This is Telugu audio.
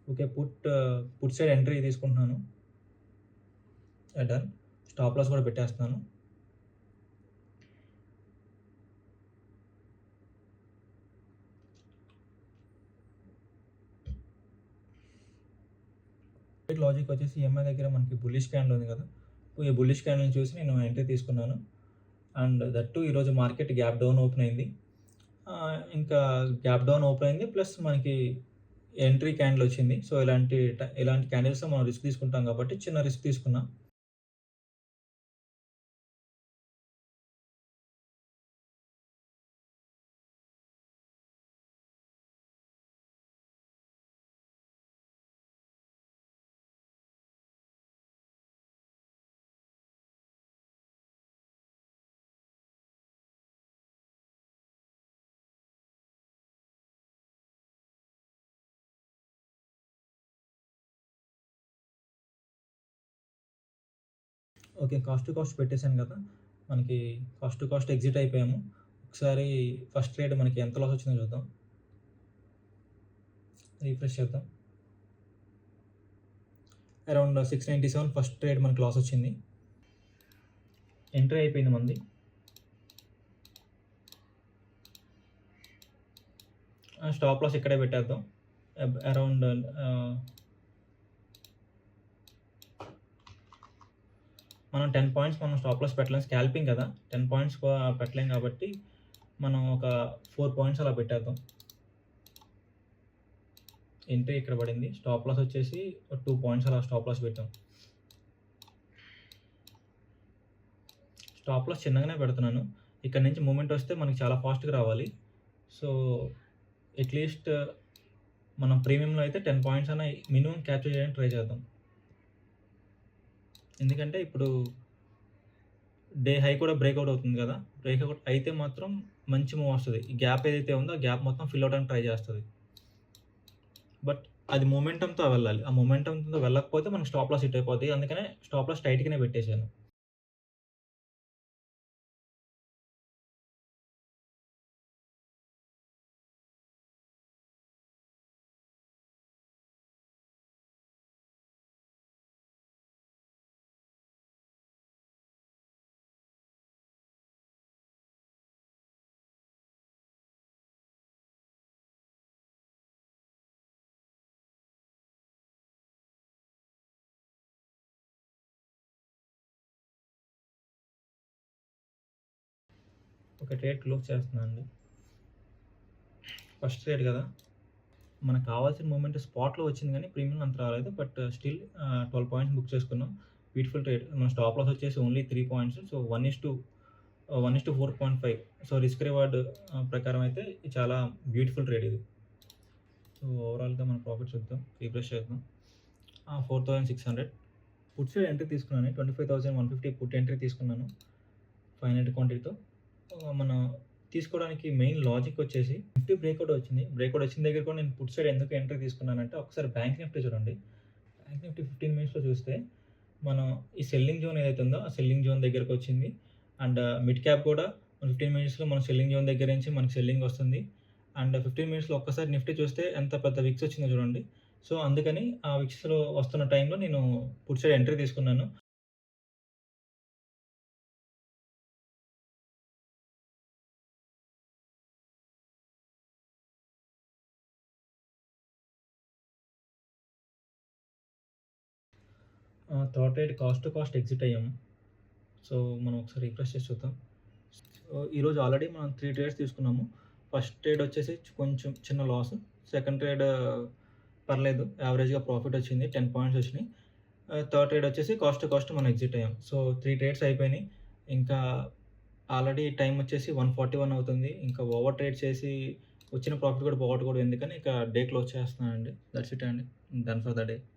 ఓకే. పుట్ సైడ్ ఎంట్రీ తీసుకుంటున్నాను. డన్. స్టాప్ లాస్ కూడా పెట్టేస్తున్నాను. లాజిక్ వచ్చేసి ఈఎంఐ దగ్గర మనకి బుల్లిష్ క్యాండిల్ ఉంది కదా! ఈ బుల్లిష్ క్యాండిల్‌ని చూసి నేను ఎంట్రీ తీసుకున్నాను. అండ్ దట్ టూ ఈరోజు మార్కెట్ గ్యాప్ డౌన్ ఓపెన్ అయింది. ఇంకా గ్యాప్ డౌన్ ఓపెన్ అయింది. ప్లస్ మనకి ఎంట్రీ క్యాండిల్ వచ్చింది. సో, ఇలాంటి క్యాండిల్స్‌లో మనం రిస్క్ తీసుకుంటాం కాబట్టి చిన్న రిస్క్ తీసుకున్నా. ఓకే. కాస్ట్ టు కాస్ట్ పెట్టేసాను కదా! మనకి కాస్ట్ టు కాస్ట్ ఎగ్జిట్ అయిపోయాము. ఒకసారి ఫస్ట్ ట్రేడ్ మనకి ఎంత లాస్ వచ్చిందో చూద్దాం. రిఫ్రెష్ చేద్దాం. అరౌండ్ 697 ఫస్ట్ ట్రేడ్ మనకి లాస్ వచ్చింది. ఎంట్రీ అయిపోయింది మనది. స్టాప్ లాస్ ఇక్కడే పెట్టేద్దాం. అరౌండ్ మనం 10 పాయింట్స్ మనం స్టాప్ లాస్ పెట్టలేం. స్కాల్పింగ్ కదా! 10 పాయింట్స్ పెట్టలేం కాబట్టి మనం ఒక 4 పాయింట్స్ అలా పెట్టేద్దాం. ఎంట్రీ ఇక్కడ పడింది. స్టాప్ లాస్ వచ్చేసి 2 పాయింట్స్ అలా స్టాప్ లాస్ పెట్టాం. స్టాప్ లాస్ చిన్నగానే పెడుతున్నాను. ఇక్కడ నుంచి మూవ్‌మెంట్ వస్తే మనకి చాలా ఫాస్ట్‌గా రావాలి. సో, అట్‌లీస్ట్ మనం ప్రీమియంలో అయితే 10 పాయింట్స్ అన్నా మినిమమ్ క్యాప్చర్ చేయడానికి ట్రై చేద్దాం. ఎందుకంటే ఇప్పుడు డే హై కూడా బ్రేక్‌ఔట్ అవుతుంది కదా! బ్రేక్‌ఔట్ అయితే మాత్రం మంచి మూవ్ వస్తది. ఈ గ్యాప్ ఏదైతే ఉందో ఆ గ్యాప్ మొత్తం ఫిల్ అవ్వడానికి ట్రై చేస్తది. బట్ అది మొమెంటమ్‌తో వెళ్ళాలి. ఆ మొమెంటమ్‌తో వెళ్ళకపోతే మనకి స్టాప్ లాస్ హిట్ అయిపోద్ది. అందుకనే స్టాప్ లాస్ టైట్‌గానే పెట్టేసాను. ఒక ట్రేడ్ క్లోజ్ చేస్తున్నానండి. ఫస్ట్ ట్రేడ్ కదా! మనకు కావాల్సిన మూవ్‌మెంట్ స్పాట్‌లో వచ్చింది గానీ ప్రీమియం అంత రాలేదు. బట్ స్టిల్ 12 పాయింట్స్ బుక్ చేసుకున్నాం. Beautiful trade. మన స్టాప్ లాస్ వచ్చేసి only 3 points. So, 1:4.5. So, risk reward ప్రకారం అయితే ఇది చాలా బ్యూటిఫుల్ ట్రేడ్ ఇది. సో, ఓవరాల్‌గా మన ప్రాఫిట్ చూద్దాం. రిఫ్రెష్ చేద్దాం. 4,600 పుట్ సైడ్ ఎంట్రీ తీసుకున్నాను. 25,150 పుట్ ఎంట్రీ తీసుకున్నాను. 500 క్వాంటిటీతో. మనం తీసుకోవడానికి మెయిన్ లాజిక్ వచ్చేసి నిఫ్టీ బ్రేక్‌ఔట్ వచ్చింది. బ్రేక్‌ఔట్ వచ్చిన దగ్గర కూడా నేను పుట్ సైడ్ ఎందుకు ఎంట్రీ తీసుకున్నానంటే ఒకసారి బ్యాంక్ నిఫ్టీ చూడండి. బ్యాంక్ నిఫ్టీ 15 మినిట్స్‌లో చూస్తే మనం ఈ సెల్లింగ్ జోన్ ఏదైతే ఉందో ఆ సెల్లింగ్ జోన్ దగ్గరకొచ్చింది. అండ్ మిడ్ క్యాప్ కూడా 15 మినిట్స్‌లో మనం సెల్లింగ్ జోన్ దగ్గర నుంచి మనకి సెల్లింగ్ వస్తుంది. అండ్ 15 మినిట్స్‌లో ఒక్కసారి నిఫ్టీ చూస్తే ఎంత పెద్ద విక్స్ వచ్చిందో చూడండి. సో, అందుకని ఆ విక్స్‌లో వస్తున్న టైంలో నేను పుట్ సైడ్ ఎంట్రీ తీసుకున్నాను. Third trade cost to cost exit అయ్యాము. సో, మనం ఒకసారి రిఫ్రెష్ చేసి చూద్దాం. సో, ఈరోజు ఆల్రెడీ మనం 3 ట్రేడ్స్ తీసుకున్నాము. ఫస్ట్ ట్రేడ్ వచ్చేసి కొంచెం చిన్న లాస్. సెకండ్ ట్రేడ్ పర్లేదు యావరేజ్‌గా ప్రాఫిట్ వచ్చింది. 10 పాయింట్స్ వచ్చినాయి. థర్డ్ ట్రేడ్ వచ్చేసి కాస్ట్ టు కాస్ట్ మనం ఎగ్జిట్ అయ్యాం. సో, 3 ట్రేడ్స్ అయిపోయినాయి. ఇంకా ఆల్రెడీ టైం వచ్చేసి 1:41 అవుతుంది. ఇంకా ఓవర్ ట్రేడ్ చేసి వచ్చిన ప్రాఫిట్ కూడా పోగొట్టకూడదు. ఎందుకని ఇక డే క్లోజ్ చేస్తున్నానండి. దట్స్ ఇట్ అండి. Done for the day.